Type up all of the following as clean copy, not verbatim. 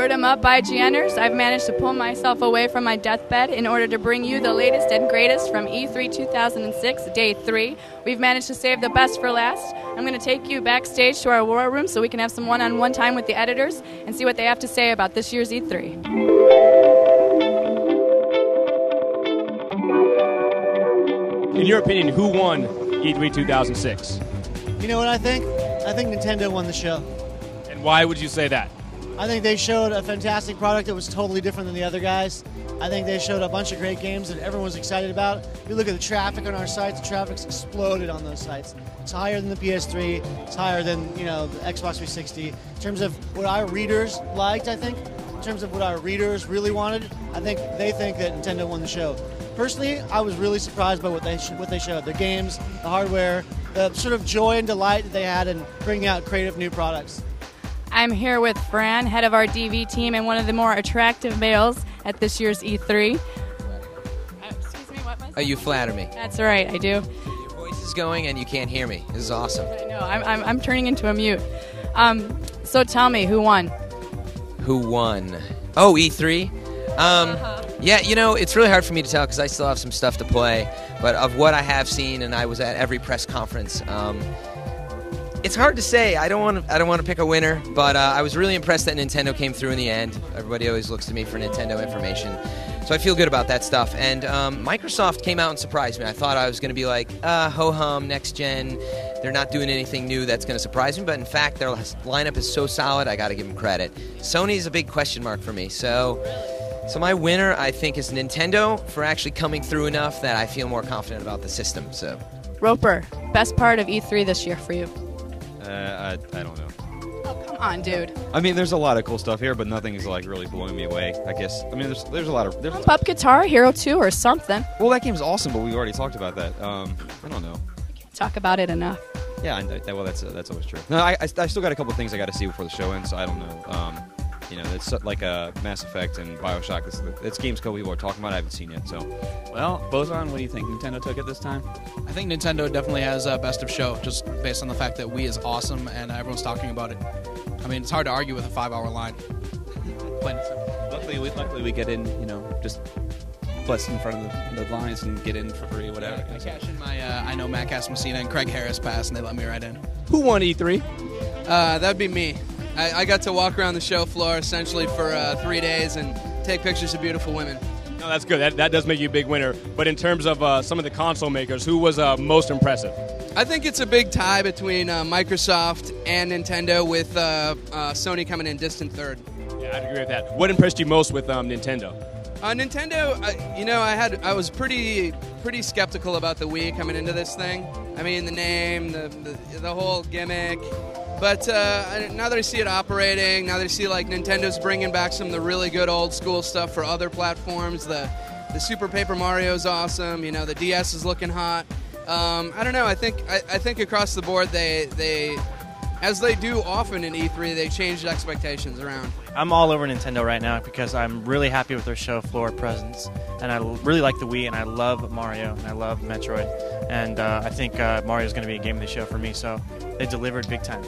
Stirred 'em up, IGNers. I've managed to pull myself away from my deathbed in order to bring you the latest and greatest from E3 2006, Day 3. We've managed to save the best for last. I'm going to take you backstage to our war room so we can have some one-on-one time with the editors and see what they have to say about this year's E3. In your opinion, who won E3 2006? You know what I think? I think Nintendo won the show. And why would you say that? I think they showed a fantastic product that was totally different than the other guys. I think they showed a bunch of great games that everyone was excited about. If you look at the traffic on our sites, the traffic's exploded on those sites. It's higher than the PS3. It's higher than, the Xbox 360. In terms of what our readers liked, I think, in terms of what our readers really wanted, I think they think that Nintendo won the show. Personally, I was really surprised by what they showed. Their games, the hardware, the sort of joy and delight that they had in bringing out creative new products. I'm here with Fran, head of our DV team and one of the more attractive males at this year's E3. Excuse me, what was that? Oh, you flatter me. That's right, I do. Your voice is going and you can't hear me. This is awesome. I know, I'm turning into a mute. So tell me, who won? Who won? Oh, E3? Yeah, it's really hard for me to tell because I still have some stuff to play. But of what I have seen, and I was at every press conference, it's hard to say. I don't want to pick a winner, but I was really impressed that Nintendo came through in the end. Everybody always looks to me for Nintendo information, so I feel good about that stuff. And Microsoft came out and surprised me. I thought I was going to be like, ho-hum, next gen. They're not doing anything new that's going to surprise me, but in fact, their lineup is so solid, I got to give them credit. Sony's a big question mark for me, so my winner, I think, is Nintendo for actually coming through enough that I feel more confident about the system. So, Roper, best part of E3 this year for you? I don't know. Oh, come on, dude. I mean, there's a lot of cool stuff here, but nothing is like really blowing me away. I guess. I mean, there's a lot of. Pump Up Guitar Hero 2 or something. Well, that game's awesome, but we've already talked about that. I don't know. Talk about it enough. Yeah, well, that's always true. No, I still got a couple things I got to see before the show ends, so I don't know. It's like Mass Effect and Bioshock. It's games people are talking about. I haven't seen yet. So, well, Bozon, what do you think? Nintendo took it this time? I think Nintendo definitely has best of show, just based on the fact that Wii is awesome and everyone's talking about it. I mean, it's hard to argue with a 5-hour line. Luckily we get in, just bust in front of the lines and get in for free, whatever. I cash in my I know Matt Casamassina and Craig Harris pass, and they let me right in. Who won E3? That'd be me. I got to walk around the show floor essentially for 3 days and take pictures of beautiful women. No, that's good. That does make you a big winner. But in terms of some of the console makers, who was most impressive? I think it's a big tie between Microsoft and Nintendo, with Sony coming in distant third. Yeah, I'd agree with that. What impressed you most with Nintendo? Nintendo, I was pretty skeptical about the Wii coming into this thing. I mean, the name, the whole gimmick. But now that I see it operating, now that I see like Nintendo's bringing back some of the really good old school stuff for other platforms. The Super Paper Mario's awesome. The DS is looking hot. I don't know. I think across the board they as they do often in E3, they changed expectations around. I'm all over Nintendo right now because I'm really happy with their show floor presence, and I really like the Wii, and I love Mario, and I love Metroid, and I think Mario's going to be a game of the show for me, so they delivered big time.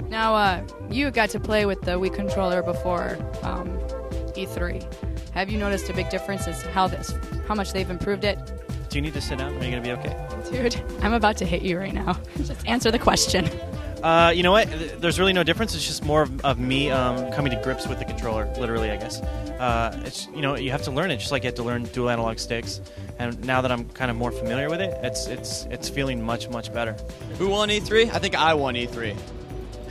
Now, you got to play with the Wii controller before E3. Have you noticed a big difference as how much they've improved it? Do you need to sit down? Are you going to be okay? Dude, I'm about to hit you right now. Just answer the question. You know what? There's really no difference. It's just more of me coming to grips with the controller, literally, I guess. It's you have to learn it, just like you have to learn dual analog sticks. And now that I'm kind of more familiar with it, it's feeling much, much better. Who won E3? I think I won E3.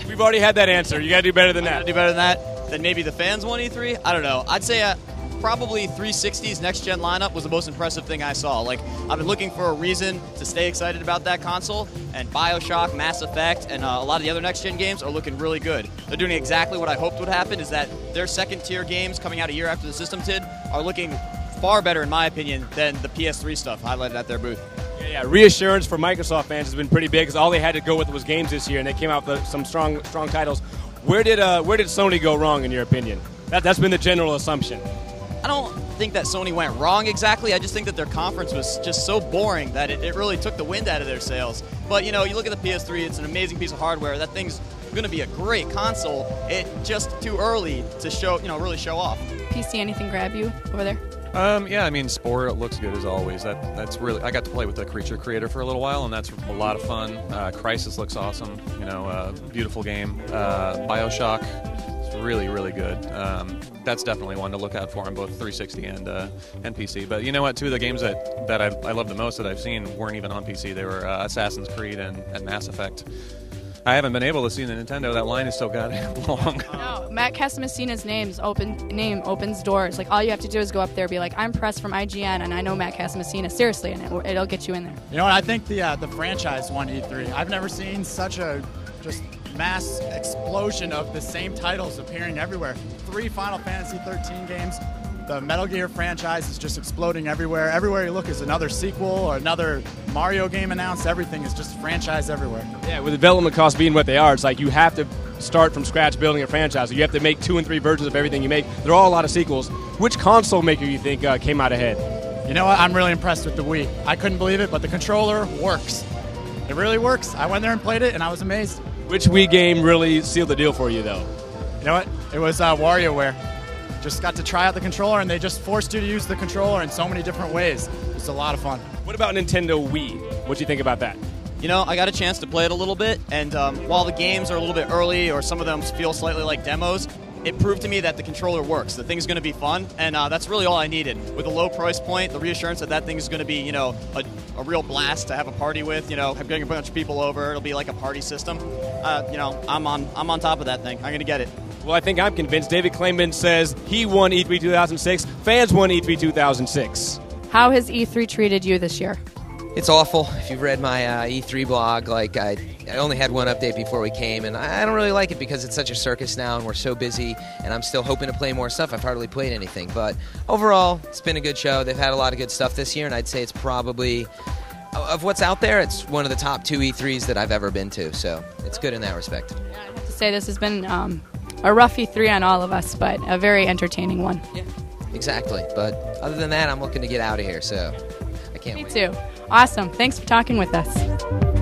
We've already had that answer. You got to do better than that. Do better than that. Then maybe the fans won E3. I don't know. I'd say probably 360's next-gen lineup was the most impressive thing I saw. Like, I've been looking for a reason to stay excited about that console, and Bioshock, Mass Effect, and a lot of the other next-gen games are looking really good. They're doing exactly what I hoped would happen, is that their second-tier games coming out a year after the system did are looking far better, in my opinion, than the PS3 stuff highlighted at their booth. Yeah, reassurance for Microsoft fans has been pretty big, because all they had to go with was games this year, and they came out with some strong titles. Where did Sony go wrong, in your opinion? That's been the general assumption. I don't think that Sony went wrong exactly. I just think that their conference was just so boring that it really took the wind out of their sails. But, you know, you look at the PS3, it's an amazing piece of hardware. That thing's going to be a great console. It's just too early to show, you know, really show off. PC, anything grab you over there? Yeah, I mean, Spore looks good as always. That's really. I got to play with the Creature Creator for a little while, and that's a lot of fun. Crisis looks awesome. You know, beautiful game. BioShock is really, really good. That's definitely one to look out for on both 360 and PC. But you know what? Two of the games that I love the most that I've seen weren't even on PC. They were Assassin's Creed and Mass Effect. I haven't been able to see the Nintendo. That line is still goddamn long. No, Matt Casamassina's name opens doors. Like, all you have to do is go up there and be like, I'm Press from IGN, and I know Matt Casamassina. Seriously, and it'll get you in there. You know what? I think the franchise won E3. I've never seen such a just mass explosion of the same titles appearing everywhere. 3 Final Fantasy 13 games. The Metal Gear franchise is just exploding everywhere. Everywhere you look is another sequel or another Mario game announced. Everything is just franchise everywhere. Yeah, with development costs being what they are, it's like you have to start from scratch building a franchise. You have to make 2 and 3 versions of everything you make. There are all a lot of sequels. Which console maker you think came out ahead? You know what? I'm really impressed with the Wii. I couldn't believe it, but the controller works. It really works. I went there and played it, and I was amazed. Which Wii game really sealed the deal for you, though? You know what? It was WarioWare. Just got to try out the controller, and they just forced you to use the controller in so many different ways. It's a lot of fun. What about Nintendo Wii? What do you think about that? You know, I got a chance to play it a little bit, and while the games are a little bit early or some of them feel slightly like demos, it proved to me that the controller works. The thing's going to be fun, and that's really all I needed. With a low price point, the reassurance that thing is going to be, you know, a real blast to have a party with. You know, getting a bunch of people over, it'll be like a party system. You know, I'm on top of that thing. I'm going to get it. Well, I think I'm convinced. David Klingman says he won E3 2006. Fans won E3 2006. How has E3 treated you this year? It's awful. If you've read my E3 blog, like I only had one update before we came, and I don't really like it because it's such a circus now, and we're so busy, and I'm still hoping to play more stuff. I've hardly played anything, but overall, it's been a good show. They've had a lot of good stuff this year, and I'd say it's probably, of what's out there, it's one of the top 2 E3s that I've ever been to, so it's good in that respect. Yeah, I have to say this has been a rough E3 on all of us, but a very entertaining one. Yeah, exactly. But other than that, I'm looking to get out of here, so I can't wait. Me too. Awesome. Thanks for talking with us.